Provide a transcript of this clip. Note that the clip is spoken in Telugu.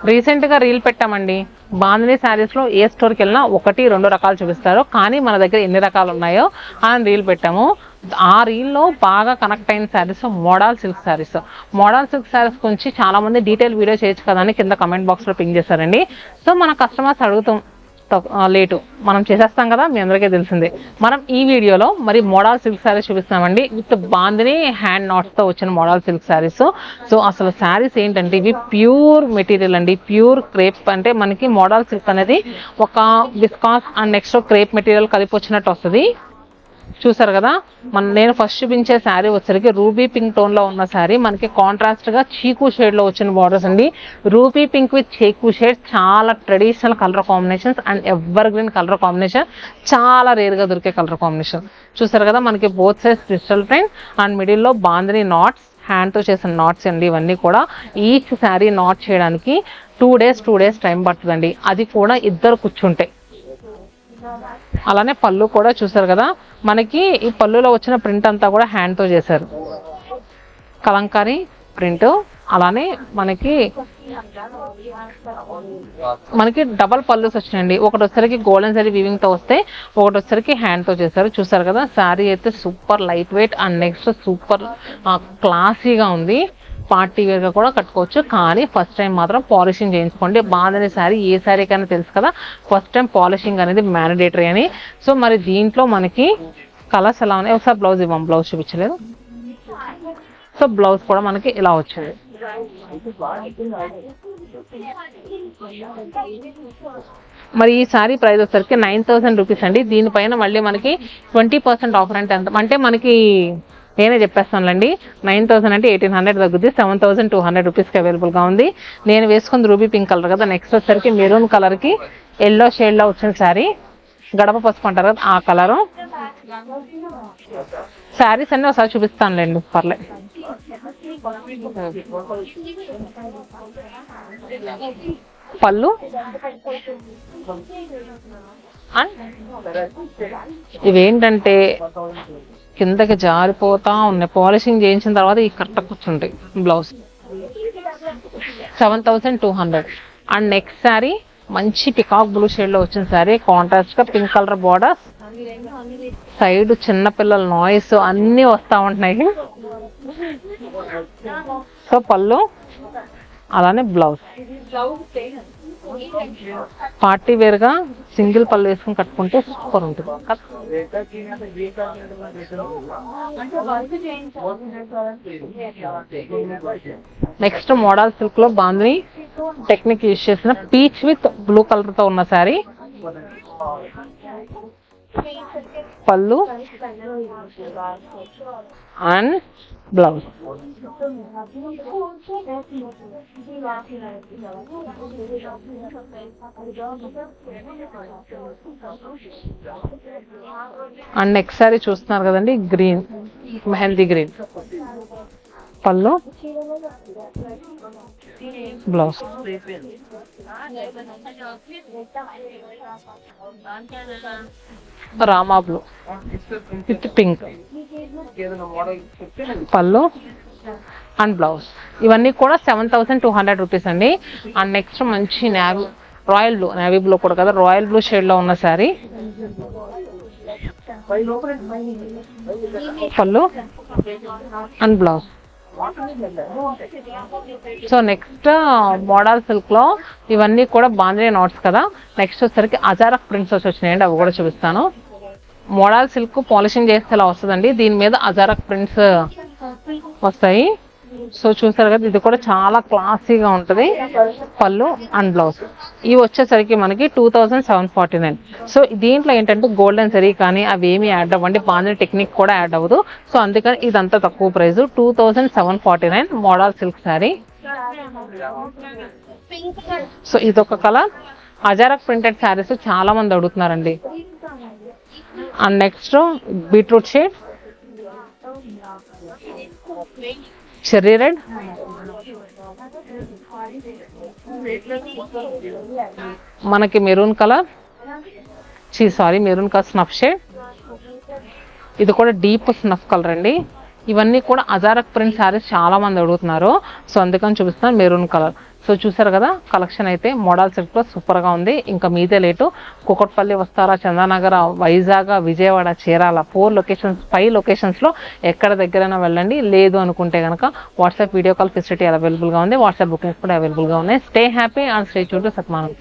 రీసెంట్గా రీల్ పెట్టామండి. బాందినీ శారీస్లో ఏ స్టోర్కి వెళ్ళినా 1-2 రకాలు చూపిస్తారు, కానీ మన దగ్గర ఎన్ని రకాలు ఉన్నాయో అని రీల్ పెట్టాము. ఆ రీల్లో బాగా కనెక్ట్ అయిన saris model silk saris. Model silk saris గురించి చాలామంది డీటెయిల్ వీడియో చేయొచ్చు కదా అని కింద కమెంట్ బాక్స్లో పింక్ చేశారండి. సో మన కస్టమర్స్ అడుగుతాం లేటు మనం చేసేస్తాం కదా, మీ అందరికీ తెలిసిందే. మనం ఈ వీడియోలో మరి మోడల్ సిల్క్ శారీస్ చూపిస్తామండి, విత్ బాందినీ హ్యాండ్ నాట్స్తో వచ్చిన మోడల్ సిల్క్ శారీస్. సో అసలు శారీస్ ఏంటంటే ఇవి ప్యూర్ మెటీరియల్ అండి, ప్యూర్ క్రేప్. అంటే మనకి మోడల్ సిల్క్ అనేది ఒక viscose and next crepe material కలిపి వచ్చినట్టు వస్తుంది. చూసారు కదా, నేను ఫస్ట్ చూపించే శారీ వచ్చరికి రూబీ పింక్ టోన్లో ఉన్న శారీ. మనకి కాంట్రాస్ట్గా చీకు షేడ్లో వచ్చిన బార్డర్స్ అండి. రూబీ పింక్ విత్ చీకు షేడ్, చాలా traditional colour combinations and ever green colour combination, చాలా రేర్గా దొరికే కలర్ కాంబినేషన్. చూసారు కదా, మనకి both sides crystal print and మిడిల్లో బాందినీ నాట్స్, హ్యాండ్తో చేసిన నాట్స్ అండి. ఇవన్నీ కూడా ఈచ్ శారీ నాట్ చేయడానికి 2 days టైం పడుతుందండి, అది కూడా ఇద్దరు కూర్చుంటే. అలానే పళ్ళు కూడా చూసారు కదా, మనకి ఈ పళ్ళులో వచ్చిన ప్రింట్ అంతా కూడా హ్యాండ్తో చేశారు, కలంకారీ ప్రింట్. అలానే మనకి డబల్ పళ్ళుస్ వచ్చినాయండి. ఒకటి వచ్చరికి గోల్డెన్ జరీ వీవింగ్తో వస్తే, ఒకటి వచ్చరికి హ్యాండ్తో చేశారు. చూసారు కదా, శారీ అయితే super light weight and next super క్లాసీగా ఉంది. పార్టీ వేర్గా కూడా కట్టుకోవచ్చు, కానీ ఫస్ట్ టైం మాత్రం పాలిషింగ్ చేయించుకోండి. బాందినీ శారీ ఏ శారీకైనా తెలుసు కదా, ఫస్ట్ టైం పాలిషింగ్ అనేది మ్యాండేటరీ అని. సో మరి దీంట్లో మనకి కలర్స్ ఎలా ఉన్నాయి, ఒకసారి బ్లౌజ్ ఇవ్వం, బ్లౌజ్ చూపించలేదు. సో బ్లౌజ్ కూడా మనకి ఇలా వచ్చింది. మరి ఈ శారీ ప్రైస్ వచ్చేసరికి 9000 రూపీస్ అండి. దీనిపైన మళ్ళీ మనకి 20% ఆఫర్ అంటే ఎంత అంటే మనకి నేనే చెప్పేస్తానులేండి. 9000 అంటే 1800 తగ్గుద్ది, 7200 రూపీస్కి అవైలబుల్గా ఉంది. నేను వేసుకుంది రూబీ పింక్ కలర్ కదా, నెక్స్ట్ వచ్చేసరికి మెరూన్ కలర్కి ఎల్లో షేడ్లో వచ్చిన శారీ, గడప పసుపు అంటారు కదా ఆ కలరు. శారీస్ అన్నీ ఒకసారి చూపిస్తానులేండి, పర్లేదు. పళ్ళు ఇవేంటంటే కిందకి జారిపోతా ఉన్నాయి, పాలిషింగ్ చేయించిన తర్వాత ఈ కరెక్ట్ కూర్చుంటాయి. బ్లౌజ్ 7200. అండ్ నెక్స్ట్ శారీ మంచి పికాక్ బ్లూ షేడ్లో వచ్చిన శారీ, కాంట్రాస్ట్గా పింక్ కలర్ బార్డర్స్, సైడ్ చిన్నపిల్లల నాయిస్ అన్నీ వస్తూ ఉంటున్నాయి. సో పళ్ళు అలానే బ్లౌజ్ పార్టీ వేర్గా సింగిల్ పళ్ళు వేసుకుని కట్టుకుంటే సూపర్ ఉంటుంది. నెక్స్ట్ మోడల్ సిల్క్ లో బాందినీ టెక్నిక్ యూజ్ చేసిన పీచ్ విత్ బ్లూ కలర్ తో ఉన్న శారీ, పళ్ళు and blouse. And next sorry చూస్తున్నారు కదండి, గ్రీన్, మెహందీ గ్రీన్. పళ్ళు blouse. Rama blue with pink, పళ్ళు అండ్ బ్లౌజ్. ఇవన్నీ కూడా 7200 రూపీస్ అండి. అండ్ నెక్స్ట్ మంచి రాయల్ బ్లూ, నేవీ బ్లూ కూడా కదా, రాయల్ బ్లూ షేడ్ లో ఉన్న శారీ, పళ్ళు and blouse. So next model silk లో ఇవన్నీ కూడా బాందినీ నాట్స్ కదా. నెక్స్ట్ వచ్చేసరికి అజారక్ ప్రింట్స్ వచ్చినాయండి, అవి కూడా చూపిస్తాను. మోడల్ సిల్క్ పాలిషింగ్ చేస్తే ఇలా వస్తుందండి, దీని మీద అజారక్ ప్రింట్స్ వస్తాయి. సో చూసారు కదా, ఇది కూడా చాలా క్లాసీగా ఉంటుంది. పళ్ళు అండ్ బ్లౌజ్. ఇవి వచ్చేసరికి మనకి 2749. సో దీంట్లో ఏంటంటే గోల్డెన్ జరీ కానీ అవి ఏమి యాడ్ అవ్వండి, బాందినీ టెక్నిక్ కూడా యాడ్ అవ్వదు. సో అందుకని ఇదంతా తక్కువ price, 2749 model silk sari. So ఇదొక కలర్. అజారక్ ప్రింటెడ్ శారీస్ చాలా మంది అడుగుతున్నారండి. And next beetroot shade, cherry red, మనకి maroon colour, maroon colour snuff shade. ఇది కూడా డీప్ స్నఫ్ కలర్ అండి. ఇవన్నీ కూడా అజారక్ ప్రింట్ శారీస్ చాలా మంది అడుగుతున్నారు, సో అందుకని చూపిస్తాను. మెరూన్ కలర్ సో చూసారు కదా కలెక్షన్ అయితే మోడల్ సిల్క్లో సూపర్గా ఉంది. ఇంకా మీదే లేటు కూకట్పల్లి వస్తారా, చందానగర్, వైజాగ్, విజయవాడ, చీరాల 5 లొకేషన్స్లో ఎక్కడ దగ్గరైనా వెళ్ళండి. లేదు అనుకుంటే కనుక వాట్సాప్ వీడియో కాల్ ఫెసిలిటీ అవైలబుల్గా ఉంది. వాట్సాప్ బుకింగ్స్ కూడా అవైలబుల్గా ఉన్నాయి. Stay happy and stay tune to సత్మానం.